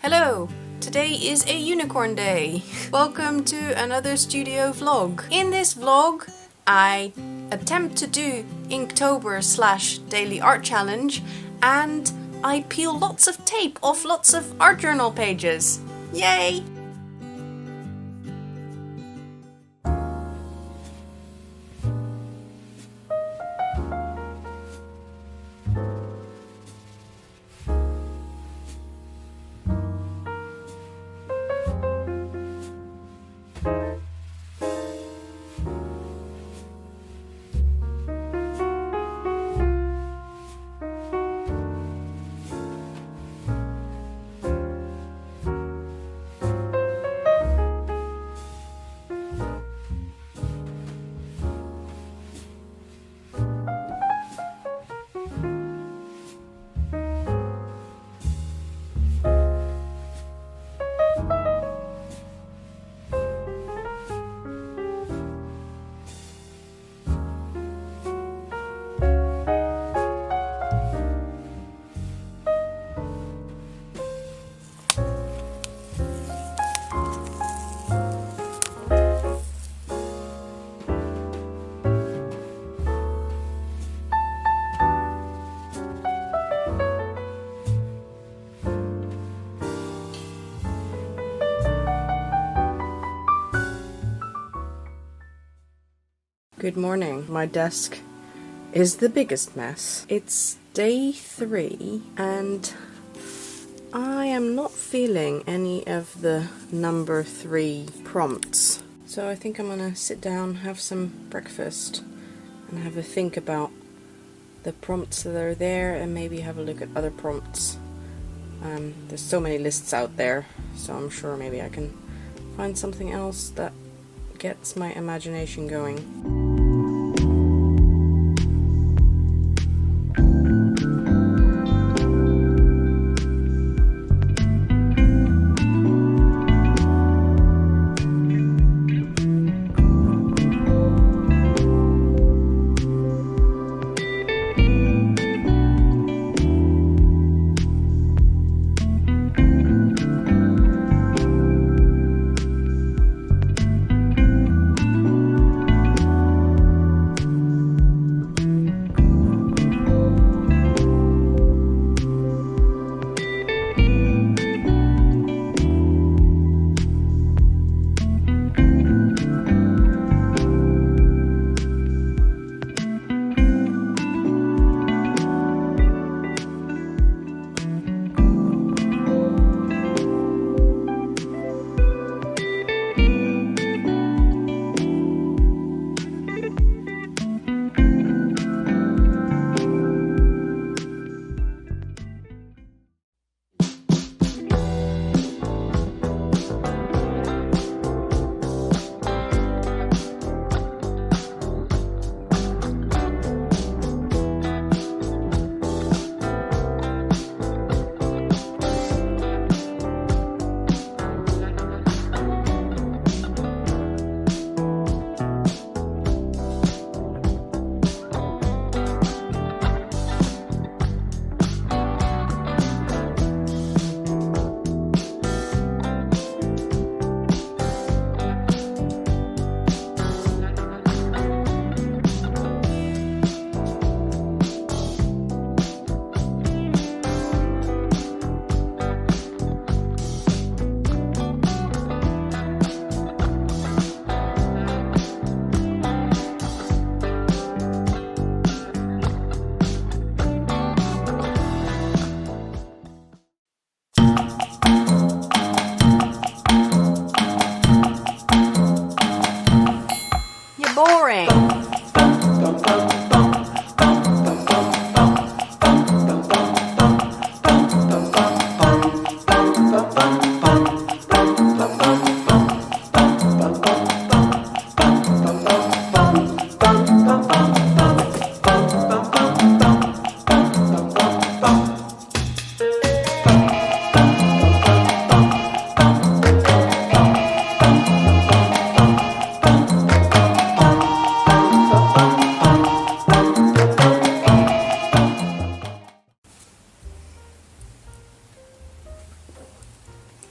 Hello! Today is a unicorn day. Welcome to another studio vlog. In this vlog, I attempt to do Inktober / daily art challenge and I peel lots of tape off lots of art journal pages. Yay! Good morning. My desk is the biggest mess. It's day 3 and I am not feeling any of the number 3 prompts. So I think I'm gonna sit down, have some breakfast and have a think about the prompts that are there and maybe have a look at other prompts. There's so many lists out there, so I'm sure maybe I can find something else that gets my imagination going.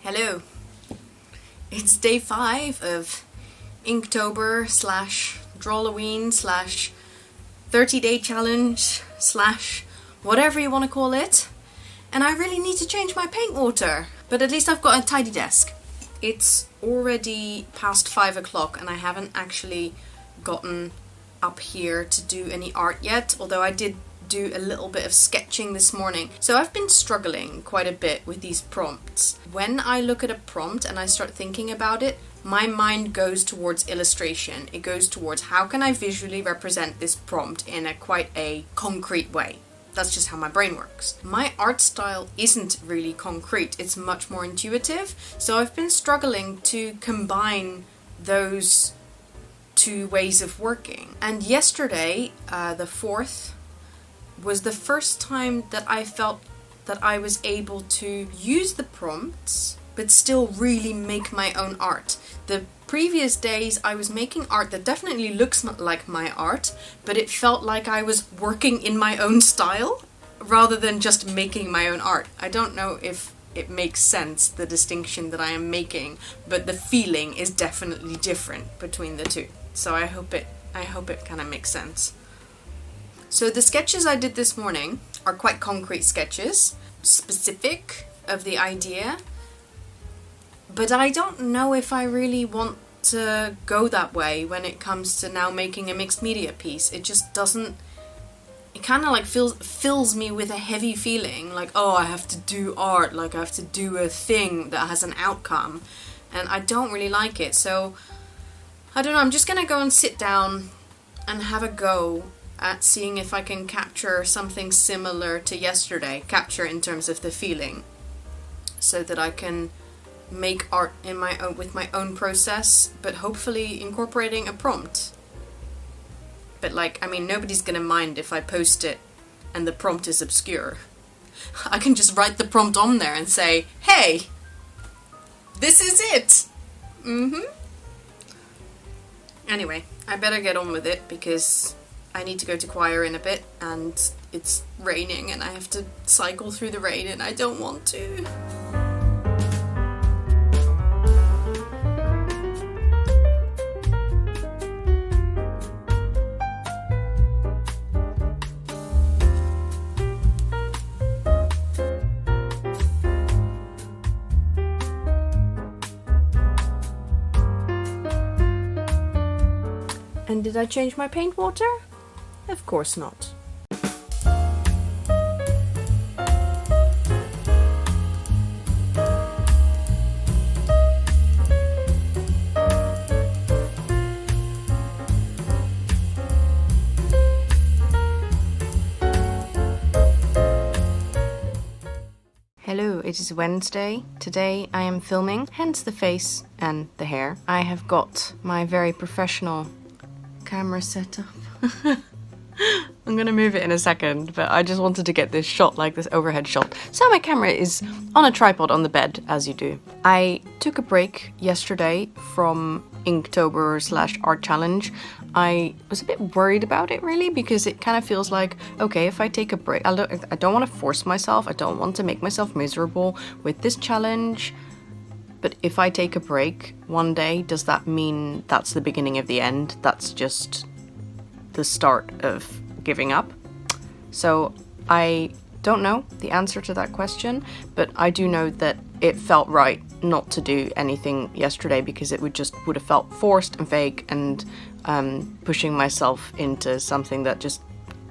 Hello. It's day 5 of Inktober / Drawloween / 30-day challenge / whatever you want to call it. And I really need to change my paint water. But at least I've got a tidy desk. It's already past 5 o'clock and I haven't actually gotten up here to do any art yet, although I did do a little bit of sketching this morning. So I've been struggling quite a bit with these prompts. When I look at a prompt and I start thinking about it, my mind goes towards illustration. It goes towards how can I visually represent this prompt in quite a concrete way. That's just how my brain works. My art style isn't really concrete, it's much more intuitive, so I've been struggling to combine those two ways of working. And yesterday, the 4th, was the first time that I felt that I was able to use the prompts but still really make my own art. The previous days I was making art that definitely looks like my art, but it felt like I was working in my own style rather than just making my own art. I don't know if it makes sense, the distinction that I am making, but the feeling is definitely different between the two. So I hope it kind of makes sense. So the sketches I did this morning are quite concrete sketches, specific of the idea, but I don't know if I really want to go that way when it comes to now making a mixed media piece. It just doesn't, it kind of like fills me with a heavy feeling, like, oh, I have to do art, like I have to do a thing that has an outcome, and I don't really like it. So I don't know, I'm just gonna go and sit down and have a go at seeing if I can capture something similar to yesterday, capture in terms of the feeling, so that I can make art in my own, with my own process, but hopefully incorporating a prompt. But like, I mean, nobody's gonna mind if I post it and the prompt is obscure. I can just write the prompt on there and say, hey, this is it! Anyway, I better get on with it because I need to go to choir in a bit and it's raining and I have to cycle through the rain and I don't want to. And did I change my paint water? Of course not. Hello, it is Wednesday. Today I am filming, hence the face and the hair. I have got my very professional camera set up. I'm gonna move it in a second, but I just wanted to get this shot, like this overhead shot. So my camera is on a tripod on the bed, as you do. I took a break yesterday from Inktober / art challenge. I was a bit worried about it really, because it kind of feels like, okay, if I take a break, I don't want to force myself, I don't want to make myself miserable with this challenge. But if I take a break one day, does that mean that's the beginning of the end? That's just the start of giving up? So I don't know the answer to that question, but I do know that it felt right not to do anything yesterday because it would have felt forced and fake and pushing myself into something that just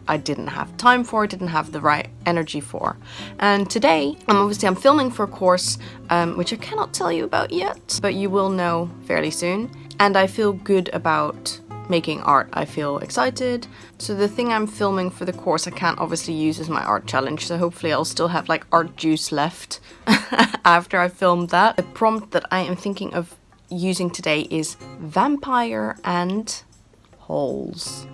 I didn't have time for, didn't have the right energy for. And today, I'm filming for a course, which I cannot tell you about yet, but you will know fairly soon. And I feel good about making art. I feel excited. So the thing I'm filming for the course I can't obviously use as my art challenge, so hopefully I'll still have like art juice left after I filmed that. The prompt that I am thinking of using today is vampire and holes.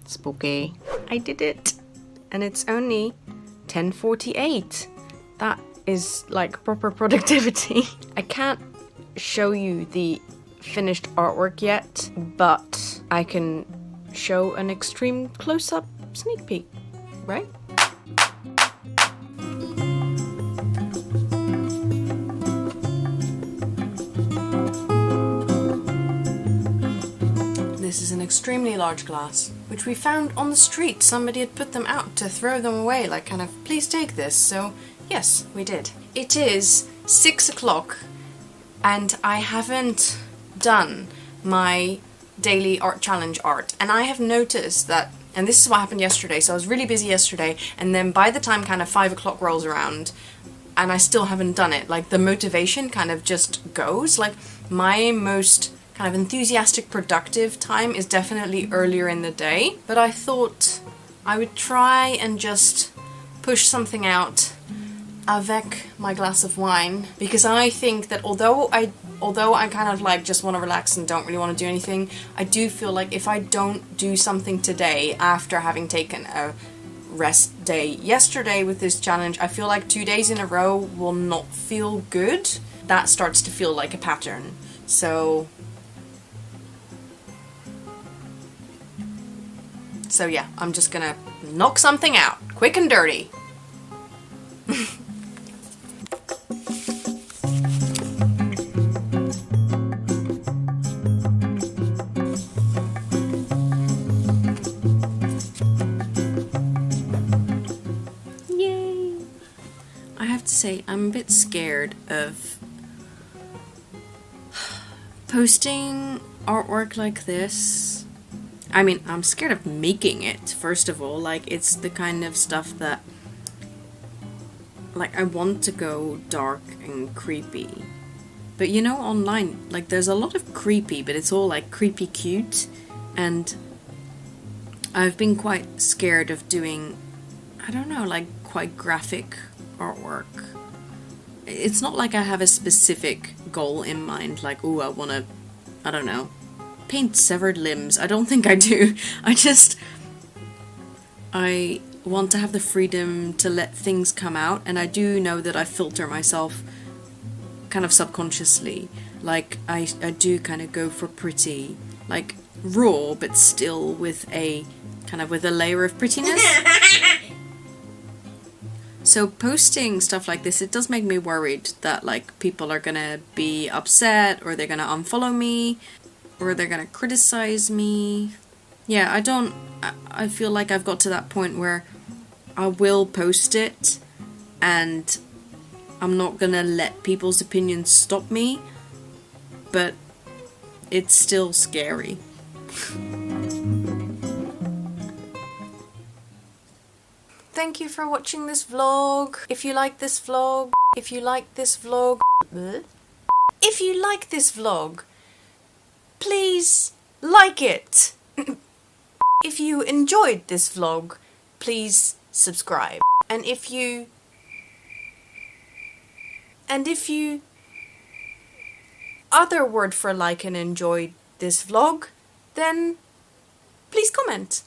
Spooky. I did it! And it's only 10:48. That is like proper productivity. I can't show you the finished artwork yet, but I can show an extreme close-up sneak peek, right? This is an extremely large glass, which we found on the street. Somebody had put them out to throw them away, like kind of, please take this. So yes, we did. It is 6 o'clock and I haven't done my daily art challenge art. And I have noticed that, and this is what happened yesterday, so I was really busy yesterday, and then by the time kind of 5 o'clock rolls around, and I still haven't done it, like the motivation kind of just goes. Like my most kind of enthusiastic, productive time is definitely earlier in the day, but I thought I would try and just push something out avec my glass of wine, because I think that although I kind of like just want to relax and don't really want to do anything, I do feel like if I don't do something today after having taken a rest day yesterday with this challenge, I feel like 2 days in a row will not feel good. That starts to feel like a pattern. So yeah, I'm just gonna knock something out, quick and dirty. Yay! I have to say, I'm a bit scared of posting artwork like this. I mean, I'm scared of making it, first of all. Like, it's the kind of stuff that, like, I want to go dark and creepy. But you know, online, like, there's a lot of creepy, but it's all, like, creepy cute. And I've been quite scared of doing, I don't know, like, quite graphic artwork. It's not like I have a specific goal in mind, like, ooh, I want to, I don't know, paint severed limbs. I don't think I do. I want to have the freedom to let things come out, and I do know that I filter myself kind of subconsciously. Like, I do kind of go for pretty, like, raw, but still with a kind of with a layer of prettiness. So posting stuff like this, it does make me worried that, like, people are gonna be upset, or they're gonna unfollow me, or they're gonna criticize me. Yeah, I feel like I've got to that point where I will post it, and I'm not gonna let people's opinions stop me, but it's still scary. Thank you for watching this vlog. If you like this vlog, if you like this vlog, please like it. If you enjoyed this vlog, please subscribe. And if you other word for like and enjoyed this vlog, then please comment.